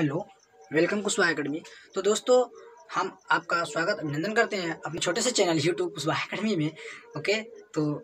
Hello, welcome Kushwaha academy. तो दोस्तों, हम आपका स्वागत अभिनंदन करते हैं अपने छोटे से चैनल यूट्यूब कुशवाहा एकेडमी में। ओके, तो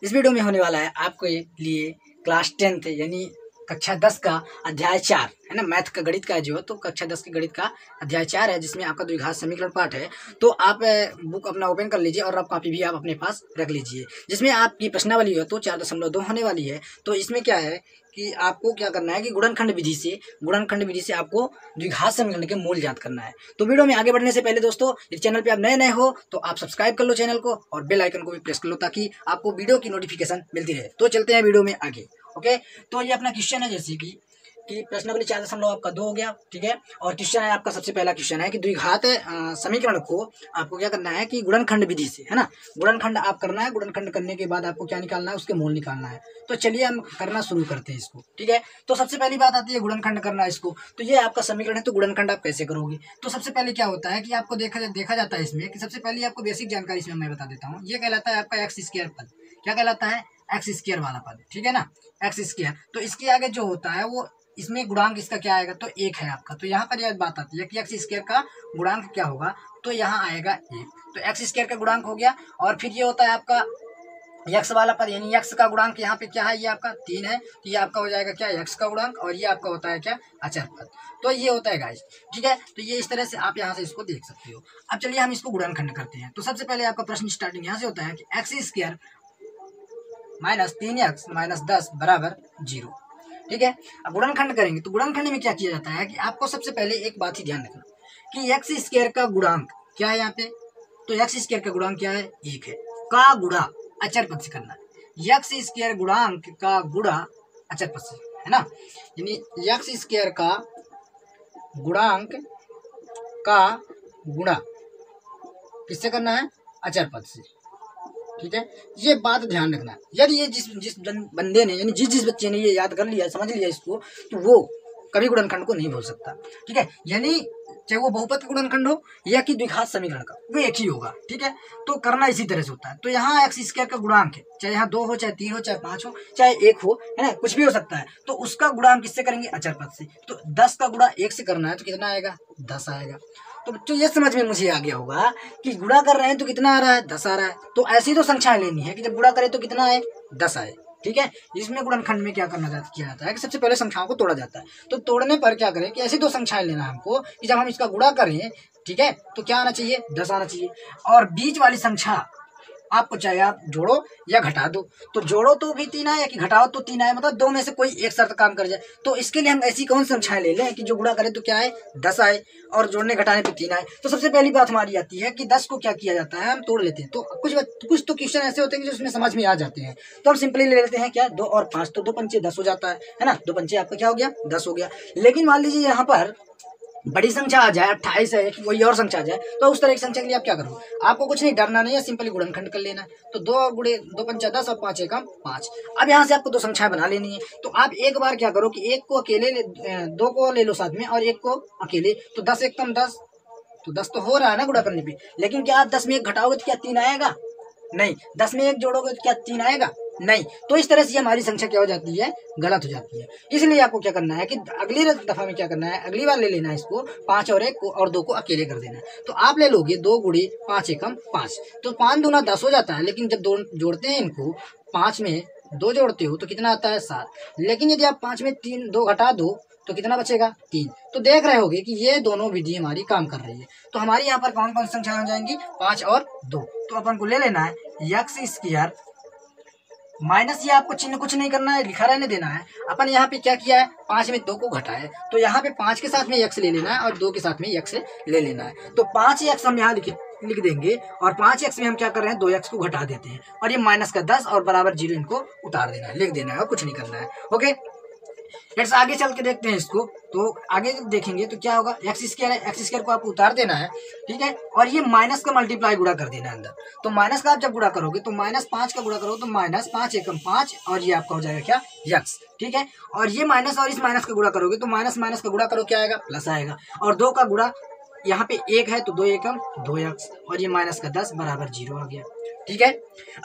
इस वीडियो में होने वाला है आपके लिए क्लास 10th यानी कक्षा 10 का अध्याय 4 है ना, मैथ का गणित का जो है, तो कक्षा 10 के गणित का अध्याय 4 है, जिसमें आपका द्विघात समीकरण पाठ है। तो आप बुक अपना ओपन कर लीजिए और आप कॉपी भी आप अपने पास रख लीजिए, जिसमें आपकी प्रश्नावली है तो 4.2 होने वाली है। तो इसमें क्या है कि आपको क्या करना है कि गुणनखंड विधि से आपको द्विघात समीकरण के मूल ज्ञात करना है। तो वीडियो में आगे बढ़ने से पहले दोस्तों, इस चैनल पे आप नए हो तो आप सब्सक्राइब कर लो चैनल को और बेल आइकन को भी प्रेस कर लो, ताकि आपको वीडियो की नोटिफिकेशन मिलती रहे। तो चलते हैं वीडियो में आगे। ओके, तो ये अपना क्वेश्चन है, जैसे कि प्रश्नावली 4.2 आपका 2 हो गया, ठीक है। और क्वेश्चन है आपका, सबसे पहला क्वेश्चन है कि द्विघात समीकरण को आपको क्या करना है कि गुणनखंड विधि से, है ना, गुणनखंड आप करना है। गुणनखंड करने के बाद आपको क्या निकालना है, उसके मूल निकालना है। तो चलिए हम करना शुरू करते हैं इसको, ठीक है। तो सबसे पहली बात आती है गुणनखंड करना है इसको। तो ये आपका समीकरण है, तो गुणनखंड आप कैसे करोगे। तो सबसे पहले क्या होता है कि आपको देखा जाता है इसमें कि सबसे पहले आपको बेसिक जानकारी इसमें मैं बता देता हूँ। ये कहलाता है आपका एक्स स्क्वायर पद। क्या कहलाता है? एक्स स्क्वायर वाला पद, ठीक है ना, एक्स स्क्वायर। तो इसके आगे जो होता है वो, इसमें गुणांक इसका क्या आएगा, तो 1 है आपका। तो यहाँ पर यह बात आती है कि एक्स स्क्वायर का गुणांक क्या होगा, तो यहाँ आएगा 1। तो एक्स स्क्वायर का गुणांक हो गया। और फिर ये होता है आपका यक्स वाला पद, यानी यक्स का गुणांक यहाँ पे क्या है, ये आपका 3 है। तो ये आपका हो जाएगा क्या, यक्स का गुणांक। और ये आपका होता है क्या, अचर पद। तो ये होता है गाइस, ठीक है। तो ये इस तरह से आप यहाँ से इसको देख सकते हो। अब चलिए हम इसको गुणनखंड करते हैं। तो सबसे पहले आपका प्रश्न स्टार्टिंग यहाँ से होता है कि x square minus 3x minus 10 बराबर 0, ठीक है। अब गुणनखंड करेंगे तो गुणनखंड में क्या किया जाता है कि आपको सबसे पहले एक बात ही ध्यान रखना कि एक्स स्क्वायर का गुणांक क्या है यहाँ पे, तो एक्स स्क्वायर का गुणांक क्या है, 1 है। का गुणा अचर पद से करना है। एक्स स्क्वायर गुणांक का गुणा अचर पद से, है ना, यानी एक्स स्क्वायर का गुणांक का गुणा किससे करना है, अचर पद से, ठीक है। ये बात ध्यान रखना। यदि ये जिस बंदे ने, यानी जिस बच्चे ने ये याद कर लिया, समझ लिया इसको, तो वो कभी गुणनखंड को नहीं भूल सकता, ठीक है। यानी चाहे वो बहुपद का गुणनखंड हो या कि द्विघात समीकरण का, वो एक ही होगा, ठीक है। तो करना इसी तरह से होता है। तो यहाँ एक्स स्क्वायर का गुणांक है, चाहे यहाँ 2 हो, चाहे 3 हो, चाहे 5 हो, चाहे 1 हो, है ना, कुछ भी हो सकता है। तो उसका गुणांक किससे करेंगे, अचर पद से। तो 10 का गुणा 1 से करना है तो कितना आएगा, 10 आएगा। तो बच्चों ये समझ में मुझे आ गया होगा कि गुणा कर रहे हैं तो कितना आ रहा है, 10 आ रहा है। तो ऐसी तो संख्याएं लेनी है कि जब गुणा करें तो कितना आए, 10 आए, ठीक है। इसमें गुणनखंड में क्या किया जाता है कि सबसे पहले संख्याओं को तोड़ा जाता है। तो तोड़ने पर क्या करें कि ऐसी दो संख्याएं लेना है हमको कि जब हम इसका गुणा करें, ठीक है, तो क्या आना चाहिए, 10 आना चाहिए। और बीच वाली संख्या आपको चाहे आप जोड़ो या घटा दो। तो जोड़ो तो भी 3 आए, या कि घटाओ तो 3 आए, मतलब 2 में से कोई एक शर्त काम कर जाए। तो इसके लिए हम ऐसी कौन संख्याएं ले लें कि जो गुणा करें तो क्या आए, 10 आए, और जोड़ने घटाने पे 3 आए। तो सबसे पहली बात हमारी आती है कि 10 को क्या किया जाता है, हम तोड़ लेते हैं। तो कुछ तो क्वेश्चन ऐसे होते हैं जो उसमें समझ में आ जाते हैं। तो हम सिंपली ले लेते हैं क्या, 2 और 5, तो 2 पंचे 10 हो जाता है ना। 2 पंचे आपका क्या हो गया, 10 हो गया। लेकिन मान लीजिए यहाँ पर बड़ी संख्या आ जाए, 28 है, कोई और संख्या आ जाए, तो उस तरह की संख्या के लिए आप क्या करो, आपको कुछ नहीं डरना नहीं है, सिंपली गुणनखंड कर लेना है। तो 2 पंचा 10 और 5 एकम 5। अब यहाँ से आपको दो संख्याएं बना लेनी है। तो आप एक बार क्या करो कि एक को अकेले 2 को ले लो साथ में और एक को अकेले। तो 10 एकम 10, तो 10 तो हो रहा है ना गुणा करने पे। लेकिन क्या आप 10 में 1 घटाओगे तो क्या 3 आएगा, नहीं। 10 में 1 जोड़ोगे तो क्या 3 आएगा, नहीं। तो इस तरह से हमारी संख्या क्या हो जाती है, गलत हो जाती है। इसलिए आपको क्या करना है कि अगली दफा में क्या करना है, अगली बार ले लेना है इसको 5 और 1 को, और 2 को अकेले कर देना है। तो आप ले लोगे 2 गुणे 5 एकम 5, तो 5 दूना 10 हो जाता है। लेकिन जब 2 जोड़ते हैं इनको, 5 में 2 जोड़ते हो तो कितना आता है, 7। लेकिन यदि आप 5 में 2 घटा दो तो कितना बचेगा, 3। तो देख रहे होगे कि ये दोनों विधि हमारी काम कर रही है। तो हमारी यहाँ पर कौन कौन संख्या हो जाएंगी, 5 और 2। तो अपन को ले लेना है एक्स स्क्वायर माइनस, ये आपको चिन्ह कुछ नहीं करना है, लिखा रहने देना है। अपन यहाँ पे क्या किया है, 5 में 2 को घटाया, तो यहाँ पे 5 के साथ में x ले लेना है और 2 के साथ में x ले लेना है। तो 5x हम यहाँ लिख देंगे, और 5x में हम क्या कर रहे हैं, 2x को घटा देते हैं, और ये माइनस का 10 और बराबर 0 इनको उतार देना है, लिख देना है, और कुछ नहीं करना है। ओके, लेट्स आगे चल के देखते हैं इसको। तो आगे देखेंगे तो क्या होगा, एक्स स्क्वायर है, एक्स स्क्वायर को आप उतार देना है, ठीक है। और ये माइनस का मल्टीप्लाई गुणा कर देना है अंदर। तो माइनस का आप जब गुणा करोगे तो -5 का गुणा करोगे तो -5 एकम 5, और ये आपका हो जाएगा क्या, यक्स, ठीक है। और ये माइनस और इस माइनस का गुणा करोगे तो माइनस का गुणा करो क्या आएगा, प्लस आएगा। और 2 का गुणा यहाँ पे 1 है तो 2 एकम 2 यक्स, और ये -10 बराबर 0 आ गया। ठीक है।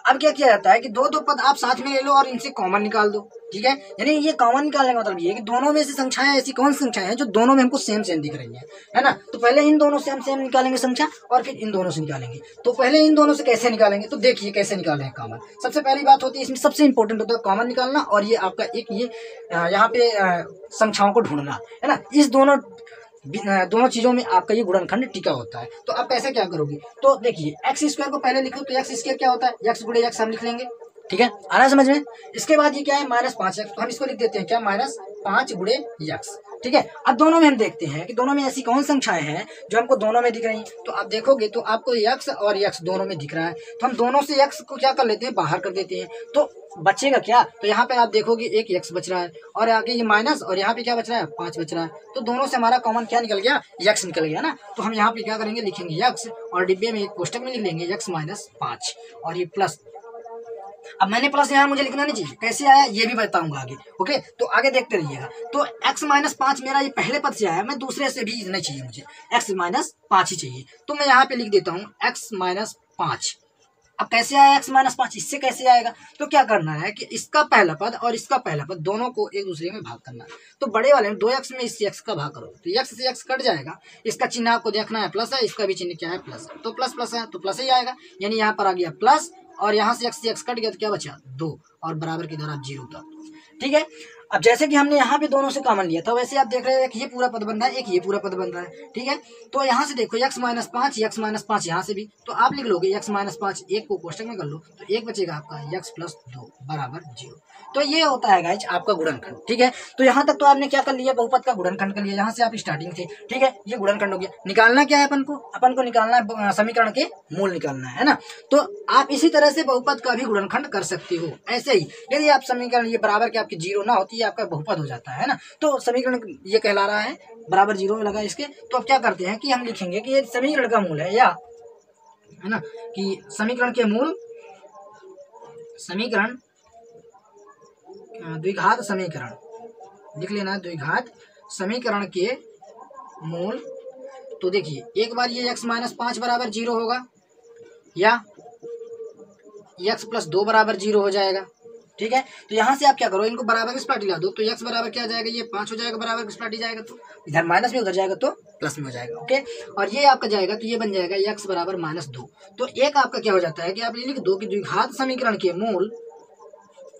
अब क्या किया जाता है कि दो दो पद आप साथ में ले लो और इनसे कॉमन निकाल दो, ठीक है। यानी ये कॉमन निकालने का मतलब ये है कि दोनों में से संख्याएं ऐसी कौन सी संख्याएं हैं जो दोनों में हमको सेम सेम दिख रही है ना। तो पहले इन दोनों से हम सेम निकालेंगे संख्या और फिर इन दोनों से निकालेंगे। तो पहले इन दोनों से कैसे निकालेंगे, तो देखिए कैसे निकाले हैं कॉमन। सबसे पहली बात होती है इसमें, सबसे इंपॉर्टेंट होता है कॉमन निकालना, और ये आपका एक ये यहाँ पे संख्याओं को ढूंढना, है ना। इस दोनों चीजों में आपका ये गुणनखंड टिका होता है। तो आप कैसे क्या करोगे, तो देखिए एक्स स्क्वायर को पहले लिखो, तो एक्स स्क्वायर क्या होता है, एक्स गुणे एक्स हम लिख लेंगे, ठीक है, आ रहा है समझ में। इसके बाद ये क्या है, -5x, तो हम इसको लिख देते हैं क्या, -5 गुणे x, ठीक है। अब दोनों में हम देखते हैं कि दोनों में ऐसी कौन संख्याएं हैं जो हमको दोनों में दिख रही हैं। तो आप देखोगे तो आपको x और x दोनों में दिख रहा है, तो हम दोनों से x को क्या कर लेते हैं, बाहर कर देते हैं। तो बचेगा क्या, तो यहाँ पे आप देखोगे एक x बच रहा है और आगे ये माइनस, और यहाँ पे क्या बच रहा है, 5 बच रहा है। तो दोनों से हमारा कॉमन क्या निकल गया, x निकल गया ना। तो हम यहाँ पे क्या करेंगे, लिखेंगे x और डिब्बे में एक कोष्टक में लिख लेंगे x -5 और ये प्लस। अब मैंने प्लस यहाँ मुझे लिखना नहीं चाहिए, कैसे आया ये भी बताऊंगा आगे, ओके। तो आगे देखते रहिएगा। तो x -5 मेरा ये पहले पद से आया, मैं दूसरे से भी नहीं चाहिए, मुझे x -5 ही चाहिए। तो मैं यहाँ पे लिख देता हूँ x -5। अब कैसे आया x -5, इससे कैसे आएगा, तो क्या करना है कि इसका पहला पद और इसका पहला पद दोनों को एक दूसरे में भाग करना है। तो बड़े वाले में 2x में इस x का भाग करो, तो x से x कट जाएगा। इसका चिन्ह आपको देखना है प्लस है, इसका भी चिन्ह क्या है, प्लस है। तो प्लस प्लस है तो प्लस ही आएगा, यानी यहाँ पर आ गया प्लस, और यहाँ से x कट गया तो क्या बचा, 2, और बराबर की तरह आप 0 उतार दो, ठीक है। अब जैसे कि हमने यहाँ पे दोनों से कॉमन लिया था, वैसे आप देख रहे हैं कि ये पूरा पद बन रहा है, एक ये पूरा पद बन रहा है, ठीक है। तो यहाँ से देखो x -5 यहाँ से भी, तो आप लिख लोगे x -5, एक को कोष्टक में कर लो, तो एक बचेगा आपका x + 2 बराबर 0। तो ये होता है गाइज आपका गुणनखंड, ठीक है। तो यहाँ तक तो आपने क्या कर लिया, बहुपद का गुणनखंड कर लिया, यहाँ से आप स्टार्टिंग थे, ठीक है। ये गुणनखंड हो गया। निकालना क्या है अपन को निकालना है समीकरण के मूल निकालना है ना। तो आप इसी तरह से बहुपद का भी गुणनखंड कर सकते हो। ऐसे ही यदि आप समीकरण ये बराबर के आपकी 0 ना होती है, आपका बहुपद हो जाता है ना। तो समीकरण ये कहला रहा है बराबर 0 में लगा इसके। तो अब क्या करते हैं कि हम लिखेंगे कि ये समीकरण का मूल है, या है ना, कि समीकरण के मूल, समीकरण द्विघात समीकरण लिख लेना, द्विघात समीकरण के मूल। तो देखिए एक बार ये x -5 बराबर 0 होगा, या x + 2 बराबर 0 हो जाएगा, ठीक है। तो यहाँ से आप क्या करो, इनको बराबर की सपाटी ला दो, तो x बराबर क्या आ जाएगा, ये 5 हो जाएगा, बराबर की सपाटी जाएगा, तो इधर माइनस में उधर जाएगा तो प्लस में हो जाएगा, ओके। और ये आपका जाएगा तो ये बन जाएगा x बराबर -2। तो एक आपका क्या हो जाता है कि आप ये लिख दो कि द्विघात समीकरण के मूल,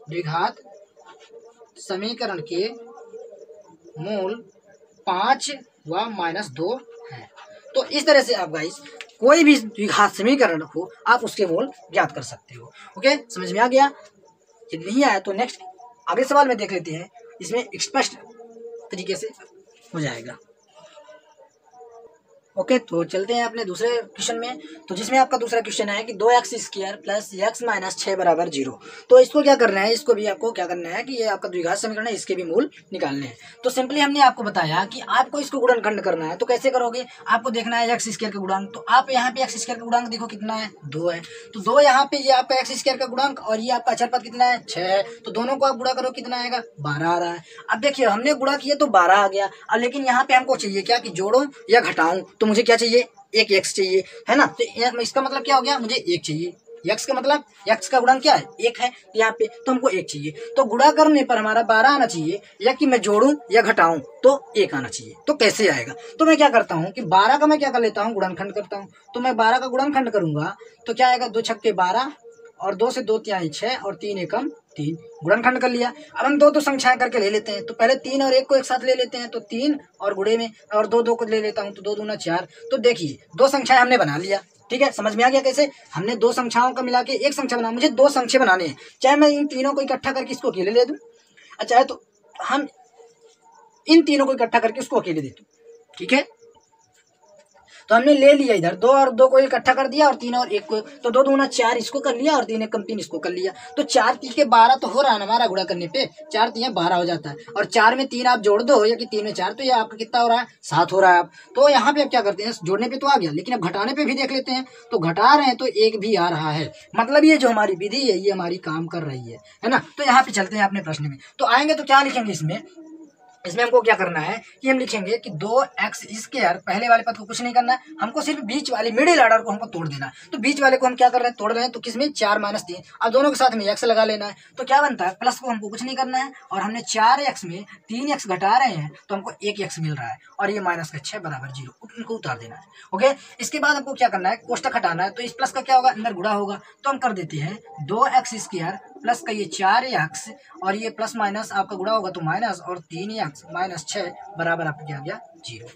द्विघात समीकरण के मूल 5 व -2 है। तो इस तरह से आप गाइस कोई भी द्विघात समीकरण हो आप उसके मूल ज्ञात कर सकते हो, ओके। समझ में आ गया। यदि नहीं आया तो नेक्स्ट अगले सवाल में देख लेते हैं, इसमें स्पष्ट तरीके से हो जाएगा, ओके। तो चलते हैं अपने दूसरे क्वेश्चन में। तो जिसमें आपका दूसरा क्वेश्चन है कि 2x² + x - 6 बराबर 0। तो इसको क्या करना है, इसको भी आपको क्या करना है कि ये आपका द्विघात समीकरण है, इसके भी मूल निकालने हैं। तो सिंपली हमने आपको बताया कि आपको इसको गुणनखंड करना है। तो कैसे करोगे, आपको देखना है x² का गुणांक। तो आप यहाँ पे x² का गुणांक देखो कितना है, 2 है। तो 2 यहाँ पे ये आपका x² का गुणांक और ये आपका अचर पद कितना है, 6 है। तो दोनों को आप गुणा करो, कितना आएगा, 12 आ रहा है। अब देखिए हमने गुणा किया तो 12 आ गया। अब लेकिन यहाँ पे हमको चाहिए क्या कि जोड़ो या घटाऊं, तो मुझे क्या चाहिए, एक x चाहिए, है ना। तो इसका मतलब क्या हो गया, मुझे 1 चाहिए। x का मतलब x का गुणांक क्या है, 1 है यहाँ पे, तो हमको 1 चाहिए। तो गुणा करने पर हमारा 12 आना चाहिए, या कि मैं जोड़ूं या घटाऊं तो 1 आना चाहिए। तो कैसे आएगा, तो मैं क्या करता हूँ कि 12 का मैं क्या कर लेता हूँ, गुणनखंड करता हूँ। तो मैं 12 का गुणनखंड करूंगा तो क्या आएगा, 2 छक्के 12 और 2 से 2 तिहाई 6 और 3 एकम 3, गुणनखंड कर लिया। अब हम दो संख्याएं करके ले लेते हैं। तो पहले 3 और 1 को एक साथ ले लेते हैं, तो 3 और गुणे में और 2 को ले लेता हूं, तो 2 दूना 4। तो देखिए 2 संख्याएं हमने बना लिया, ठीक है। समझ में आ गया कैसे हमने 2 संख्याओं का मिला के एक संख्या बना। मुझे 2 संख्या बनाने हैं, चाहे मैं इन तीनों को इकट्ठा करके इसको अकेले ले दूं, अच्छा तो हम इन तीनों को इकट्ठा करके उसको अकेले दे दूं, ठीक है। तो हमने ले लिया इधर 2 और 2 को इकट्ठा कर दिया, और 3 और 1 को, तो 2 दूना 4 इसको कर लिया, और 3 एकम 3 इसको कर लिया। तो 4 3 के 12 तो हो रहा है हमारा, गुणा करने पे 4 3 12 हो जाता है। और 4 में 3 आप जोड़ दो, या कि 3 में 4, तो ये आपका कितना हो रहा है, 7 हो रहा है। आप तो यहाँ पे आप क्या करते हैं, जोड़ने पे तो आ गया, लेकिन अब घटाने पे भी देख लेते हैं। तो घटा रहे हैं तो 1 भी आ रहा है, मतलब ये जो हमारी विधि है ये हमारी काम कर रही है ना। तो यहाँ पे चलते हैं अपने प्रश्न में। तो आएंगे तो क्या लिखेंगे इसमें, इसमें हमको क्या करना है कि हम लिखेंगे कि 2x², पहले वाले पद को कुछ नहीं करना है, हमको सिर्फ बीच वाले मिडिल ऑर्डर को हमको तोड़ देना है। तो बीच वाले को हम क्या कर रहे हैं, तोड़ रहे हैं, तो किसमें 4 - 3, अब दोनों के साथ में x लगा लेना है। तो क्या बनता है, प्लस को हमको कुछ नहीं करना है और हमने 4x में 3x घटा रहे हैं तो हमको 1x मिल रहा है और ये माइनस का 6 बराबर 0, उनको उतार देना है। ओके, इसके बाद हमको क्या करना है, कोष्टक हटाना है। तो इस प्लस का क्या होगा, अंदर गुणा होगा, तो हम कर देते हैं 2x² प्लस का ये 4x और ये प्लस माइनस आपका गुणा होगा तो माइनस, और 3x - 6 बराबर आपको क्या आ गया, 0।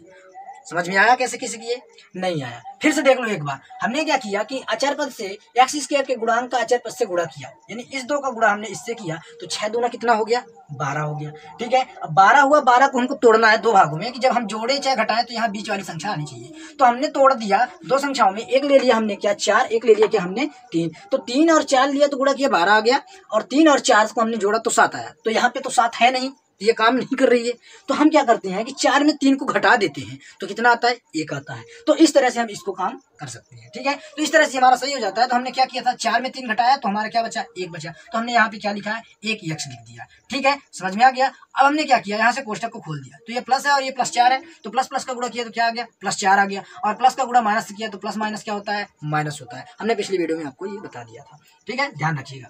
समझ में आया कैसे किसी किए, नहीं आया फिर से देख लो एक बार। हमने क्या किया कि अचर पद से x² के गुणांक का अचर पद से गुणा किया, यानी इस 2 का गुणा हमने इससे किया, तो 6 दूना कितना हो गया, 12 हो गया। ठीक है, अब 12 हुआ, 12 को हमको तोड़ना है 2 भागों में, कि जब हम जोड़े चाहे घटाएं तो यहाँ बीच वाली संख्या आनी चाहिए। तो हमने तोड़ दिया 2 संख्याओं में, एक ले लिया हमने क्या, 4, एक ले लिया क्या हमने, 3। तो 3 और 4 लिया तो गुणा किया 12 आ गया, और 3 और 4 को हमने जोड़ा तो 7 आया। तो यहाँ पे तो 7 है नहीं, ये काम नहीं कर रही है। तो हम क्या करते हैं कि 4 में 3 को घटा देते हैं, तो कितना आता है, 1 आता है। तो इस तरह से हम इसको काम कर सकते हैं। ठीक है, तो इस तरह से हमारा सही हो जाता है। तो हमने क्या किया था, 4 में 3 घटाया तो हमारा क्या बचा, 1 बचा। तो हमने यहाँ पे क्या लिखा है, 1x लिख दिया। ठीक है, समझ में आ गया। अब हमने क्या किया, यहाँ से कोष्टक को खोल दिया, तो ये प्लस है और ये +4 है, तो प्लस प्लस का गुणा किया तो क्या आ गया, +4 आ गया, और प्लस का गुणा माइनस से किया तो प्लस माइनस क्या होता है, माइनस होता है। हमने पिछली वीडियो में आपको ये बता दिया था। ठीक है, ध्यान रखिएगा।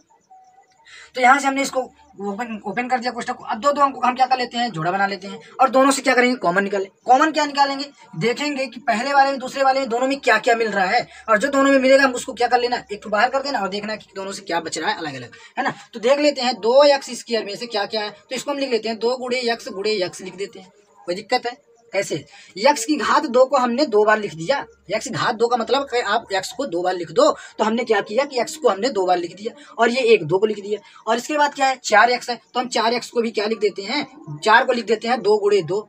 तो यहाँ से हमने इसको ओपन कर दिया कोष्टक को। अब दो अंकों को हम क्या कर लेते हैं, जोड़ा बना लेते हैं, और दोनों से क्या करेंगे, कॉमन निकालें। कॉमन क्या निकालेंगे, देखेंगे कि पहले वाले में दूसरे वाले में दोनों में क्या क्या मिल रहा है, और जो दोनों में मिलेगा हम उसको क्या कर लेना, एक तो बाहर कर देना और देखना कि दोनों से क्या बच रहा है अलग अलग, है ना। तो देख लेते हैं 2x² में से क्या क्या है, तो इसको हम लिख लेते हैं 2 × x लिख देते हैं। कोई दिक्कत है, कैसे, x की घात 2 को हमने 2 बार लिख दिया। x की घात 2 का मतलब आप x को 2 बार लिख दो, तो हमने क्या किया कि x को हमने 2 बार लिख दिया, और ये 1 2 को लिख दिया। और इसके बाद क्या है, 4x है, तो हम 4x को भी क्या लिख देते हैं, 4 को लिख देते हैं 2 × 2।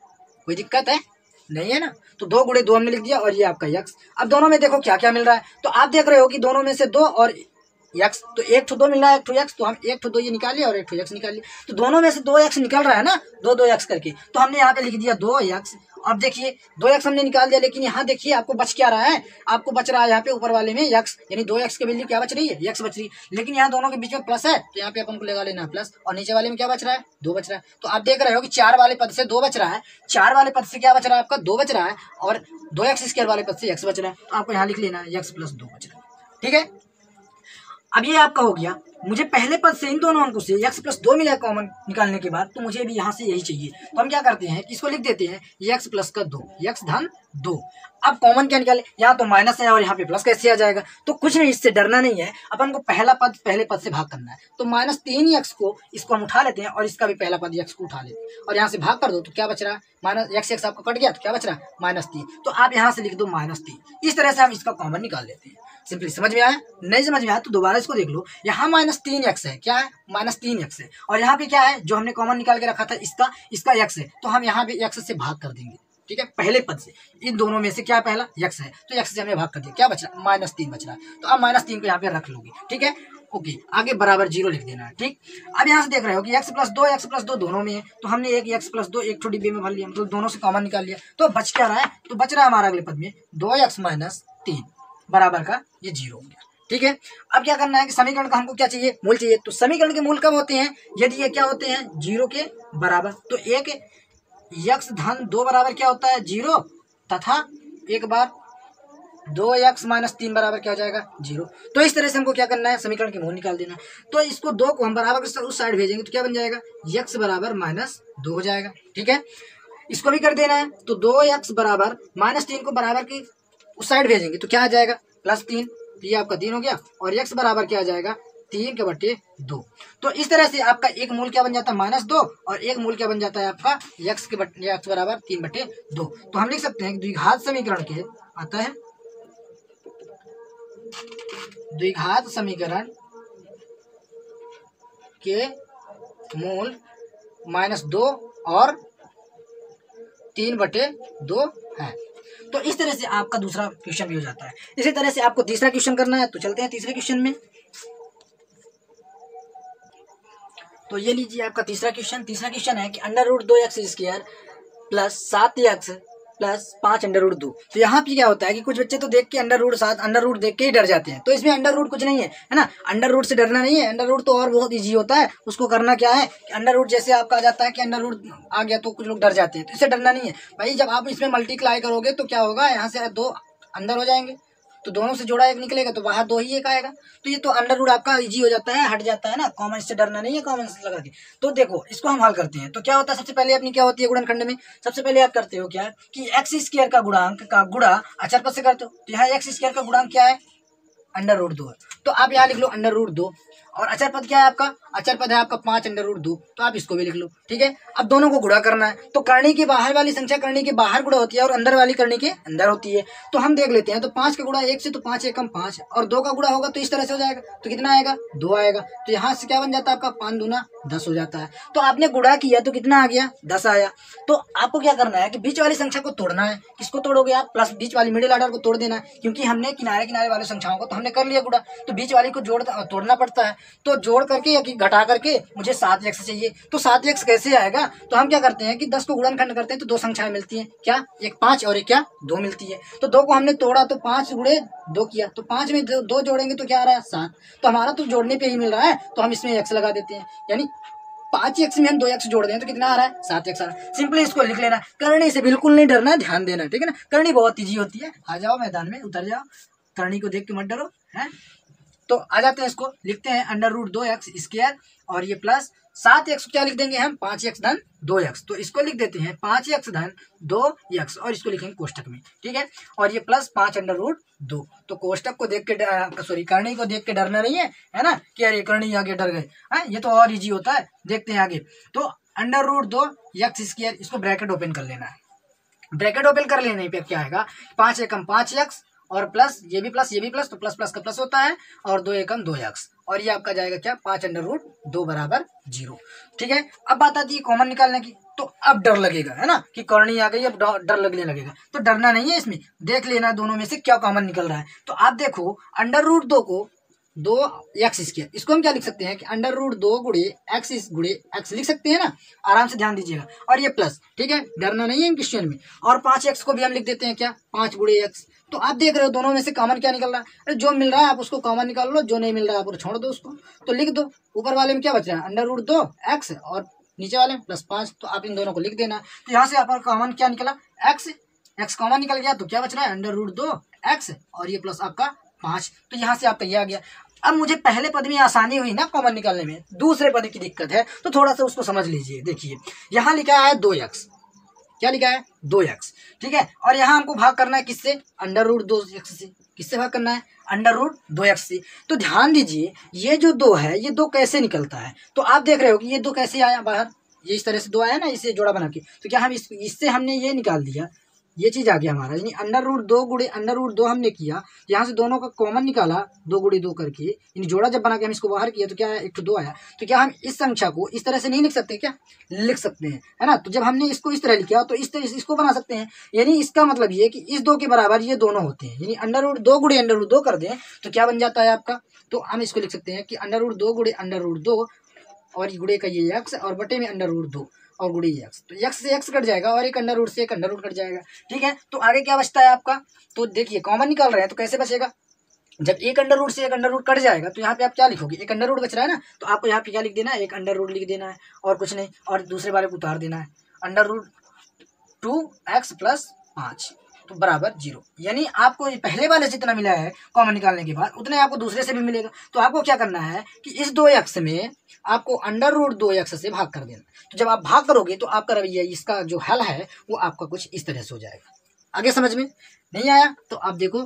कोई दिक्कत है, नहीं है ना। तो 2 × 2 हमने लिख दिया, और ये आपका x। अब दोनों में देखो क्या क्या मिल रहा है, तो आप देख रहे हो कि दोनों में से 2 और x, तो 1 2 मिल रहा है, 1 2 x, तो हम 1 2 ये निकाल लिया और 1 2 x निकाल लिया। तो दोनों में से 2x निकल रहा है ना, 2 x करके, तो हमने यहाँ पे लिख दिया 2x। अब देखिए 2x हमने निकाल दिया, लेकिन यहाँ देखिए आपको बच क्या रहा है, आपको बच रहा है यहाँ पे ऊपर वाले में x, यानी 2x के वैल्यू क्या बच रही है, x बच रही है। लेकिन यहाँ दोनों के बीच में प्लस है, तो यहाँ पे अपन को लगा लेना प्लस, और नीचे वाले में क्या बच रहा है, 2 बच रहा है। तो आप देख रहे हो कि 4 वाले पद से 2 बच रहा है, 4 वाले पद से क्या बच रहा है आपका, 2 बच रहा है, और 2x² वाले पद से x बच रहा है। तो आपको यहाँ लिख लेना है x + 2 बच रहा है। ठीक है, अब ये आपका हो गया। मुझे पहले पद से इन दोनों अंकों से x + 2 मिला कॉमन निकालने के बाद, तो मुझे भी यहाँ से यही चाहिए। तो हम क्या करते हैं, इसको लिख देते हैं x + 2, x धन 2। अब कॉमन क्या निकाले, यहाँ तो माइनस है और यहाँ पे प्लस कैसे आ जाएगा, तो कुछ नहीं, इससे डरना नहीं है। अपन को पहला पद पहले पद से भाग करना है, तो -3x को इसको हम उठा लेते हैं, और इसका भी पहला पद x को उठा लेते हैं, और यहाँ से भाग कर दो तो क्या बच रहा है, -x आपका कट गया, तो क्या बच रहा है, -3। तो आप यहाँ से लिख दो -3। इस तरह से हम इसका कॉमन निकाल लेते हैं। सिंपली समझ में आया, नहीं समझ में आया तो दोबारा इसको देख लो। यहाँ -3x है, क्या है, -3x है, और यहाँ पे क्या है, जो हमने कॉमन निकाल के रखा था इसका x है, तो हम यहाँ पे x से भाग कर देंगे। ठीक है, पहले पद से इन दोनों में से क्या पहला x है, तो x से हमने भाग कर दिया, क्या बच रहा है, -3 बच रहा है। तो अब -3 को यहाँ पे रख लोगे। ठीक है, ओके, आगे बराबर 0 लिख देना है। ठीक, अब यहाँ से देख रहे हो कि x + 2 दोनों में है, तो हमने एक x + 2 एक डिब्बे में भर लिया, मतलब दोनों से कॉमन निकाल लिया। तो बच क्या रहा है, तो बच रहा है हमारा अगले पद में 2x - 3 बराबर का ये 0 हो गया। ठीक है, अब क्या करना है कि समीकरण का हमको क्या चाहिए, मूल चाहिए। तो समीकरण के मूल कब होते हैं, यदि ये क्या होते हैं, 0 के बराबर। तो एक x धन 2 बराबर क्या होता है, 0, तथा एक बार 2x - 3 बराबर क्या हो जाएगा, 0। तो इस तरह से हमको क्या करना है, समीकरण के मूल निकाल देना है। तो इसको 2 को हम बराबर उस साइड भेजेंगे, तो क्या बन जाएगा, x बराबर -2 हो जाएगा। ठीक है, इसको भी कर देना है, तो 2x बराबर -3 को बराबर की उस साइड भेजेंगे, तो क्या आ जाएगा, +3। ये आपका 3 हो गया, और x बराबर क्या आ जाएगा, 3/2। तो इस तरह से आपका एक मूल क्या बन जाता है, -2, और एक मूल क्या बन जाता है आपका x बराबर 3/2। तो हम लिख सकते हैं कि द्विघात समीकरण के आता है, द्विघात समीकरण के मूल -2 और 3/2 है। तो इस तरह से आपका दूसरा क्वेश्चन भी हो जाता है। इसी तरह से आपको तीसरा क्वेश्चन करना है, तो चलते हैं तीसरे क्वेश्चन में। तो ये लीजिए आपका तीसरा क्वेश्चन। तीसरा क्वेश्चन है कि √2x² + 7x plus 5 under root 2। तो यहाँ पे क्या होता है कि कुछ बच्चे तो देख के अंडर रूट 7 अंडर रूट देख के ही डर जाते हैं, तो इसमें अंडर रूट कुछ नहीं है ना, अंडर रूट से डरना नहीं है। अंडर रूट तो और बहुत ईजी होता है, उसको करना क्या है कि अंडर रूट जैसे आपका आ जाता है कि अंडर रूट आ गया तो कुछ लोग डर जाते हैं, तो इससे डरना नहीं है भाई। जब आप इसमें मल्टीप्लाई करोगे तो क्या होगा, यहाँ से 2 अंदर हो जाएंगे, तो दोनों से जोड़ा 1 निकलेगा, तो बाहर 2 ही 1 आएगा। तो ये तो अंडर रूट आपका इजी हो जाता है, हट जाता है ना, कॉमन से डरना नहीं है, कॉमन से लगा के। तो देखो इसको हम हल करते हैं, तो क्या होता है, सबसे पहले अपनी क्या होती है गुणनखंड में, सबसे पहले आप करते हो क्या कि एक्स स्क्वायर का गुणांक का गुणा अचर पद से करते हो। तो यहाँ एक्स स्क्वायर का गुणांक क्या है, अंडर रूट 2, तो आप यहाँ लिख लो अंडर रूट 2, और अचर पद क्या है आपका, अचर पद है आपका 5 अंडर रूट 2, तो आप इसको भी लिख लो, ठीक है। अब दोनों को गुणा करना है, तो करनी के बाहर वाली संख्या करनी के बाहर गुणा होती है और अंदर वाली करनी के अंदर होती है। तो हम देख लेते हैं, तो 5 का गुणा 1 से, तो 5 एकम 5, और 2 का गुणा होगा तो इस तरह से हो जाएगा, तो कितना आएगा 2 आएगा। तो यहाँ से क्या बन जाता है आपका 5 दूना 10 हो जाता है। तो आपने गुणा किया तो कितना आ गया 10 आया। तो आपको क्या करना है कि बीच वाली संख्या को तोड़ना है। किसको तोड़ोगे आप, प्लस बीच वाली मिडिल ऑर्डर को तोड़ देना है, क्योंकि हमने किनारे किनारे वाली संख्याओं को तो हमने कर लिया गुणा, तो बीच वाली को तोड़ना पड़ता है। तो जोड़ करके या कि घटा करके मुझे 7x चाहिए, तो 7x कैसे आएगा, तो हम क्या करते हैं कि 10 को गुणनखंड करते हैं तो 2 संख्याएं मिलती हैं, क्या एक 5 और एक क्या 2 मिलती है। तो 2 को हमने तोड़ा तो 5 गुणे 2 किया, तो 5 में 2 जोड़ेंगे तो क्या आ रहा है 7, तो हमारा तो जोड़ने पे ही मिल रहा है, तो हम इसमें x लगा देते हैं, यानी 5x में हम 2x जोड़ दें तो कितना आ रहा है 7x आ रहा है। सिंपली इसको लिख लेना, करनी से बिल्कुल नहीं डरना, ध्यान देना, ठीक है ना। करनी बहुत ईजी होती है, आ जाओ मैदान में, उतर जाओ, करनी को देख के मत डरो, है। तो आ जाते हैं, इसको लिखते हैं अंडर रूट 2x स्क्वायर, और ये प्लस 7x क्या लिख देंगे हम 5x धन 2x, तो इसको लिख देते हैं 5x धन 2x, और इसको लिखेंगे कोष्टक में, ठीक है। और ये प्लस 5 अंडर रूट 2, तो कोष्टक को देख के सॉरी करनी को देख के डरना नहीं है ना, कि अरे करनी आगे डर गए, ये तो और इजी होता है। देखते हैं आगे, तो अंडर रूट 2x स्क्वायर, इसको ब्रैकेट ओपन कर लेना है। ब्रैकेट ओपन कर लेने पे क्या आएगा 5 एकम 5x, और प्लस ये भी प्लस ये भी प्लस, तो प्लस प्लस का प्लस होता है, और 2 एकम 2x, और ये आपका जाएगा क्या 5 अंडर रूट 2 बराबर 0, ठीक है। अब बात आती है कॉमन निकालने की, तो अब डर लगेगा, है ना, कि करनी आ गई, अब डर लगने लगेगा। तो डरना नहीं है, इसमें देख लेना दोनों में से क्या कॉमन निकल रहा है। तो आप देखो अंडर रूट 2 को 2x स्क्वायर, इसको हम क्या लिख सकते हैं कि अंडर रूट 2 गुणे x लिख सकते हैं ना, आराम से ध्यान दीजिएगा। और ये प्लस, ठीक है, डरना नहीं है इन क्वेश्चन में। और 5x को भी हम लिख देते हैं क्या 5 गुणे x। तो आप देख रहे हो दोनों में से कॉमन क्या निकल रहा है, अरे जो मिल रहा है आप उसको कॉमन निकाल लो, जो नहीं मिल रहा है आप छोड़ दो उसको। तो लिख दो, ऊपर वाले में क्या बच रहा है अंडर रूट 2x, और नीचे वाले में प्लस 5, तो आप इन दोनों को लिख देना। तो यहाँ से आपका कॉमन क्या निकला x कॉमन निकल गया, तो क्या बच रहा है अंडर रूट 2x, और ये प्लस आपका 5, तो यहाँ से आपका ये आ गया। अब मुझे पहले पद में आसानी हुई ना कॉमन निकालने में, दूसरे पद की दिक्कत है, तो थोड़ा सा उसको समझ लीजिए। देखिए यहाँ लिखा है 2x, क्या लिखा है 2x, ठीक है, और यहाँ हमको भाग करना है किससे, अंडर रूट 2x से। किससे भाग करना है, अंडर रूट 2x से। तो ध्यान दीजिए ये जो 2 है, ये 2 कैसे निकलता है, तो आप देख रहे हो कि ये 2 कैसे आया बाहर, ये इस तरह से 2 आया ना, इसे जोड़ा बना के। तो क्या हम इससे हमने ये निकाल दिया, ये चीज आ गया हमारा, यानी अंडर रूट 2 गुणे अंडर रूट 2 हमने किया, यहाँ से दोनों का कॉमन निकाला 2 गुणे 2 करके, यानी जोड़ा जब बना के हम इसको बाहर किया तो क्या है 1 तो 2 आया। तो क्या हम इस संख्या को इस तरह से नहीं लिख सकते, क्या लिख सकते हैं, है ना। तो जब हमने इसको इस तरह लिखा तो इस तरह इसको बना सकते हैं, यानी इसका मतलब ये कि इस 2 के बराबर ये दोनों होते हैं, यानी अंडर रूट 2 गुणे अंडर रूट 2 कर दें तो क्या बन जाता है आपका। तो हम इसको लिख सकते हैं कि अंडर रूट 2 गुणे अंडर रूट 2, और गुणे का ये x, और बटे में अंडर रूट 2 और गुणे x, तो x से x कट जाएगा, और एक अंडर रूट से एक अंडर रूट कट जाएगा, ठीक है। तो आगे क्या बचता है आपका, तो देखिए कॉमन निकाल रहे हैं तो कैसे बचेगा, जब एक अंडर रूट से एक अंडर रूट कट जाएगा तो यहाँ पे आप क्या लिखोगे, एक अंडर रूट बच रहा है ना, तो आपको यहाँ पे क्या लिख देना है, एक अंडर रूट लिख देना है, और कुछ नहीं, और दूसरे वाले को उतार देना है, अंडर रूट 2x प्लस 5 तो बराबर 0, यानी आपको पहले वाले जितना मिला है कॉमन निकालने के बाद उतने आपको दूसरे से भी मिलेगा। तो आपको क्या करना है कि इस 2x में आपको अंडर रूट 2x से भाग कर देना। तो जब आप भाग करोगे तो आपका रवैया, इसका जो हल है वो आपका कुछ इस तरह से हो जाएगा। आगे समझ में नहीं आया तो आप देखो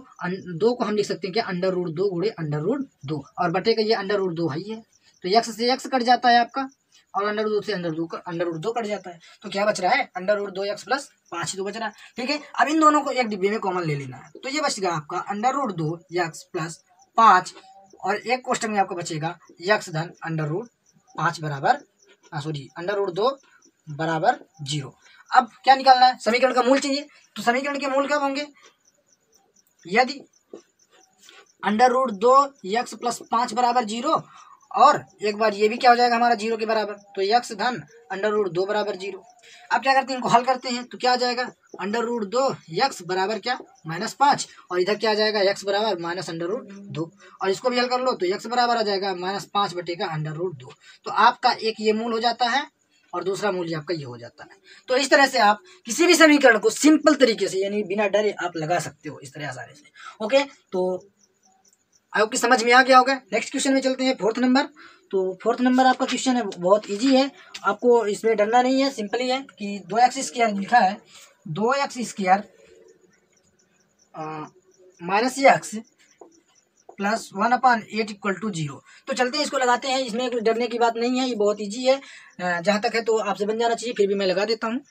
2 को हम लिख सकते हैं क्या अंडर रूट 2 गुणे अंडर रूट 2, और बटे का ये अंडर रूट 2 है, तो x से x कट जाता है आपका, और अंडर रूट 2 से अंडर रूट 2 कट जाता है, तो क्या बच रहा है अंडर रूट 2x प्लस 5 तो बच रहा है, ठीक है। अब इन दोनों को एक डिब्बे में कॉमन ले लेना है, तो ये बचेगा आपका अंडर रूट 2x प्लस 5, और एक कोष्टक में आपको बचेगा x धन अंडर रूट 5 बराबर अंडर रूट 2 बराबर 0। अब क्या निकालना है, समीकरण का मूल चाहिए, तो समीकरण के मूल कब होंगे, यदि अंडर रूट 2x प्लस 5 बराबर 0 और एक बार ये भी क्या हो जाएगा हमारा 0 के बराबर, तो x धन √2 बराबर 0। अब क्या करते हैं, इनको हल करते हैं तो क्या आ जाएगा, √2 x बराबर क्या -5, और इधर क्या आ जाएगा x बराबर -√2, और इसको भी हल कर लो तो x बराबर आ जाएगा -5 बटे का √2। तो आपका एक ये मूल हो जाता है और दूसरा मूल्य आपका ये हो जाता है। तो इस तरह से आप किसी भी समीकरण को सिंपल तरीके से यानी बिना डरे आप लगा सकते हो इस तरह आसानी से। ओके, तो आई होप कि समझ में आ गया होगा। नेक्स्ट क्वेश्चन में चलते हैं, 4th नंबर। तो 4th नंबर आपका क्वेश्चन है, बहुत इजी है, आपको इसमें डरना नहीं है, सिंपल ही है कि 2x² लिखा है, 2x² -x + 1/8 = 0। तो चलते हैं इसको लगाते हैं, इसमें कोई डरने की बात नहीं है, ये बहुत ईजी है, जहाँ तक है तो आपसे बन जाना चाहिए, फिर भी मैं लगा देता हूँ।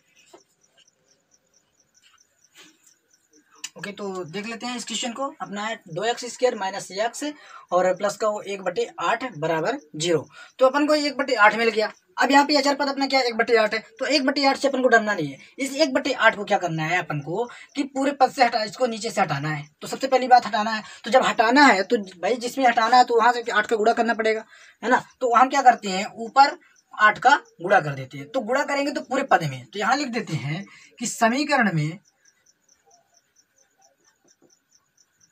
ओके, तो देख लेते हैं इस क्वेश्चन को। अपना है 2x² - x और प्लस का वो 1/8 बराबर 0। तो अपन को 1/8 मिल गया। अब यहाँ पे अचर पद अपना क्या 1/8 है, तो 1/8 से अपन को डरना नहीं है। इस 1/8 को क्या करना है अपन को कि पूरे पद से हटा, इसको नीचे से हटाना है। तो सबसे पहली बात हटाना है, तो जब हटाना है तो भाई जिसमें हटाना है तो वहां से 8 का गुणा करना पड़ेगा, है ना। तो हम क्या करते हैं, ऊपर 8 का गुणा कर देते हैं। तो गुणा करेंगे तो पूरे पद में, तो यहाँ लिख देते हैं कि समीकरण में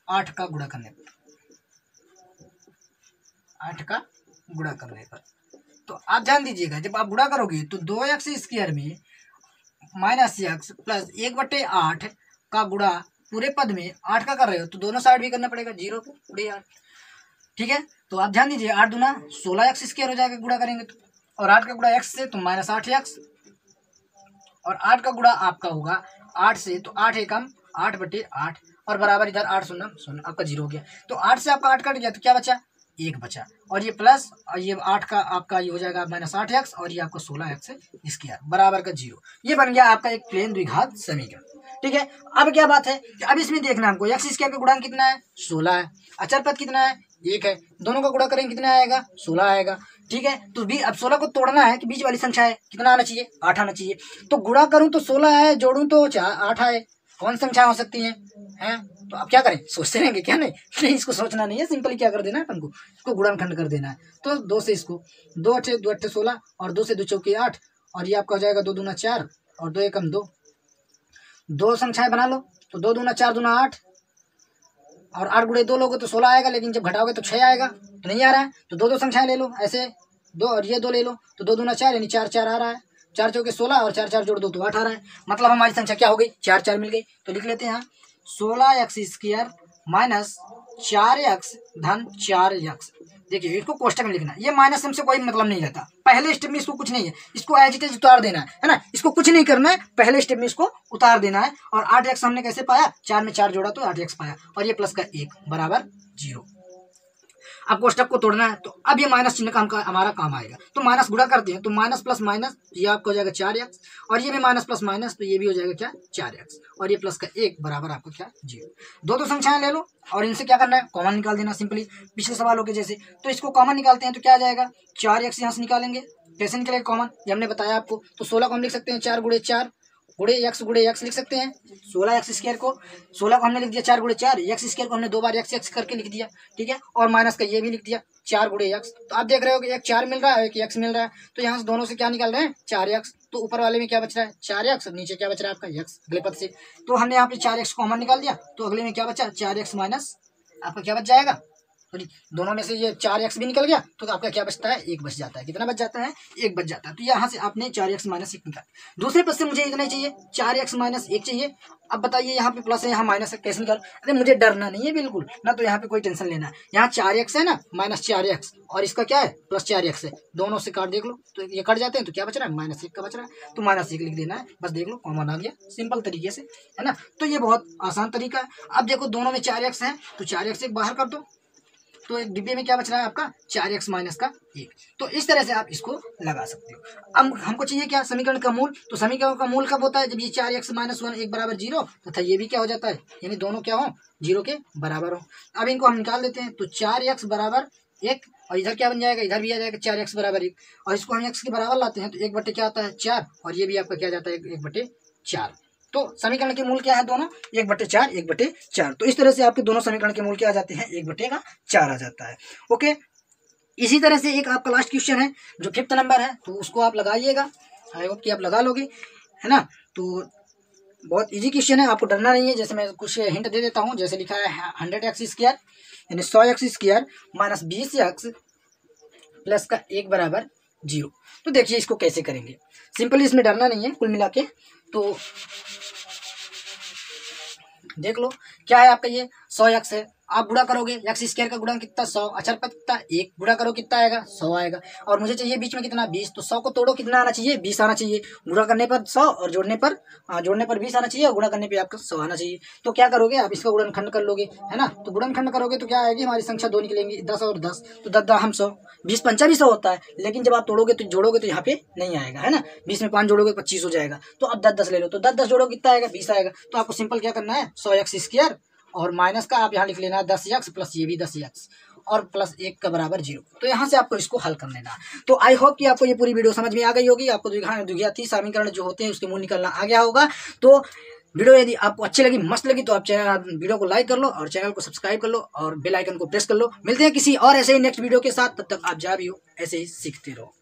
8 का गुणा करने पर, 8 का गुणा करने पर, तो आप ध्यान दीजिएगा जब आप गुणा करोगे तो 2x² में -x प्लस 1/8 का गुणा पूरे पद में 8 का कर रहे हो तो दोनों साइड भी करना पड़ेगा, 0 को पूरे 8। ठीक है, तो आप ध्यान दीजिए 8 दूना 16x² हो जाएगा गुणा करेंगे तो, और 8 का गुणा x से तो -8x, और 8 का गुणा आपका होगा 8 से, तो 8 एकम 8/8 और बराबर इधर 8 शून्य शून्य, आपका 0 हो गया। तो 8 से आपका 8 कट गया तो क्या बचा, 1 बचा, और ये प्लस, और ये 8 का आपका ये हो जाएगा -8x, और ये आपका 16x² बराबर का 0। ये बन गया आपका एक प्लेन द्विघात समीकरण। ठीक है, अब क्या बात है, अब इसमें देखना हमको x² का गुणांक कितना है, 16 है, अचर पद कितना है, 1 है, दोनों का गुणा करेंगे कितना आएगा, 16 आएगा। ठीक है, तो भी अब 16 को तोड़ना है कि बीच वाली संख्या है, कितना आना चाहिए, 8 आना चाहिए। तो गुणा करूं तो 16 है, जोड़ूं तो 8 आए, कौन संख्या हो सकती है, हैं। तो अब क्या करें, सोचते रहेंगे क्या, नहीं इसको सोचना नहीं है, सिंपली क्या कर देना है अपन को, इसको गुणनखंड कर देना है। तो 2 से इसको 2 8 2 8 16, और 2 से 2 चौके 8, और ये आपका हो जाएगा 2 दूना 4 और 2 एकम 2, 2 संख्याएं बना लो, तो 2 दूना 4 दूना 8, और 8 गुणे 2 लोगे तो 16 आएगा, लेकिन जब घटाओगे तो 6 आएगा, तो नहीं आ रहा है, तो 2 संख्याएं ले लो ऐसे, 2 और ये 2 ले लो, तो 2 दूना 4 यानी 4 4 आ रहा है, 4 चौके 16 और 4 4 जोड़ दो तो 8 आ रहा है, मतलब हमारी संख्या क्या हो गई, 4 4 मिल गई। तो लिख लेते हैं यहाँ 16x² - 4x धन 4x। देखिए इसको कोष्टक में लिखना, ये माइनस हमसे कोई मतलब नहीं रहता, पहले स्टेप में इसको कुछ नहीं है, इसको एज इट इज उतार देना है ना, इसको कुछ नहीं करना है, पहले स्टेप में इसको उतार देना है। और 8x हमने कैसे पाया, 4 में 4 जोड़ा तो 8x पाया, और ये प्लस का 1 बराबर 0। अब कोष्टक को तोड़ना है, तो अब ये माइनस चिन्ह का हमारा काम आएगा, तो माइनस गुणा करते हैं, तो माइनस प्लस माइनस ये आपका हो जाएगा 4x, और ये भी माइनस प्लस माइनस तो ये भी हो जाएगा क्या 4x, और ये प्लस का 1 बराबर आपको क्या 0। दो संख्याएं ले लो और इनसे क्या करना है, कॉमन निकाल देना सिंपली, पिछले सवालों के जैसे। तो इसको कॉमन निकालते हैं तो क्या आ जाएगा, 4x यहाँ से निकालेंगे, कैसे निकलेगा कॉमन, ये हमने बताया आपको। तो 16 को हम लिख सकते हैं 4 गुणे 4 गुणे x लिख सकते हैं, 16x² को, 16 को हमने लिख दिया 4 गुणे 4, x² को हमने 2 बार x करके लिख दिया। ठीक है, और माइनस का ये भी लिख दिया 4 गुणे x। तो आप देख रहे हो कि एक 4 मिल रहा है, एक x मिल रहा है, तो यहाँ से दोनों से क्या निकाल रहे हैं 4x, तो ऊपर वाले में क्या बच रहा है 4x, नीचे क्या बच रहा है आपका x अगले पद से। तो हमने यहाँ पे 4x कॉमन निकाल दिया, तो अगले में क्या बचा 4x माइनस आपका क्या बच जाएगा, दोनों में से ये 4x भी निकल गया, तो आपका क्या बचता है 1 बच जाता है, कितना बच जाता है 1 बच जाता है। तो यहाँ से आपने 4x माइनस 1 निकाला। दूसरे पद से मुझे इतना चाहिए 4x माइनस 1 चाहिए। अब बताइए यहाँ पे प्लस है यहाँ माइनस है, कैसे निकाल, अरे मुझे डरना नहीं है बिल्कुल ना, तो यहाँ पे कोई टेंशन लेना है। यहाँ 4x है ना माइनस 4x, और इसका क्या है प्लस 4x है, दोनों से काट देख लो तो ये कट जाते हैं, तो क्या बच रहा है -1 का बच रहा है, तो -1 लिख देना है, बस देख लो कॉमन आ गया सिंपल तरीके से, है ना। तो ये बहुत आसान तरीका है। अब देखो दोनों में 4x है, तो 4x एक बाहर कर दो, तो एक डिब्बे में क्या बच रहा है आपका 4x माइनस का 1। तो इस तरह से आप इसको लगा सकते हो। अब हमको चाहिए क्या, समीकरण का मूल। तो समीकरण का मूल कब होता है, जब ये 4x माइनस 1 बराबर 0 तथा ये भी क्या हो जाता है, यानी दोनों क्या हो 0 के बराबर हो। अब इनको हम निकाल देते हैं, तो 4x बराबर 1, और इधर क्या बन जाएगा, इधर भी आ जाएगा 4x बराबर 1, और इसको हम x के बराबर लाते हैं तो 1 बटे क्या आता है 4, और ये भी आपका क्या जाता है 1/4। तो समीकरण के मूल क्या है दोनों 1/4 1/4। तो इस तरह से आपके दोनों समीकरण के मूल क्या आ जाते हैं 1/4 आ जाता है। ओके, इसी तरह से एक आपका लास्ट क्वेश्चन है जो 5th नंबर है, तो उसको आप लगाइएगा। आई होप कि आप लगा लोगे, है ना। तो बहुत इजी क्वेश्चन है, आपको डरना नहीं है। जैसे मैं कुछ हिंट दे देता हूँ, जैसे लिखा है 100x² यानी 100x² माइनस 20x प्लस का 1 बराबर 0। तो देखिए इसको कैसे करेंगे, सिंपली इसमें डरना नहीं है कुल मिला के। तो देख लो क्या है आपका, ये 100x है, आप गुणा करोगे x² का गुणा कितना 100, अचर पद कितना 1, गुणा करो कितना आएगा 100 आएगा। और मुझे चाहिए बीच में कितना 20, तो 100 को तोड़ो कितना आना चाहिए 20 आना चाहिए। गुणा करने पर 100 और जोड़ने पर 20 आना चाहिए, और गुणा करने पे आपका 100 आना चाहिए। तो क्या करोगे आप, इसका गुणनखंड कर लोगे, है ना। तो गुणनखंड करोगे तो क्या आएगी, हमारी संख्या 2 निकलेंगी, 10 और 10, तो 10 हम 100, 20 पंचा भी 100 होता है। लेकिन जब आप तोड़ोगे तो जोड़ोगे तो यहाँ पे नहीं आएगा, है ना। 20 में 5 जोड़ोगे 25 हो जाएगा। तो अब 10 10 ले लो, तो 10 10 जोड़ो कितना आएगा 20 आएगा। तो आपको सिंपल क्या करना है, 100x² और माइनस का आप यहाँ लिख लेना 10x प्लस ये भी 10x और प्लस 1 का बराबर 0। तो यहाँ से आपको इसको हल कर लेना। तो आई होप कि आपको ये पूरी वीडियो समझ में आ गई होगी, आपको द्विघाती समीकरण जो होते हैं उसके मूल निकलना आ गया होगा। तो वीडियो यदि आपको अच्छी लगी, मस्त लगी, तो आप वीडियो को लाइक कर लो और चैनल को सब्सक्राइब कर लो और बेल आइकन को प्रेस कर लो। मिलते हैं किसी और ऐसे ही नेक्स्ट वीडियो के साथ, तब तक आप जहाँ भी हो ऐसे ही सीखते रहो।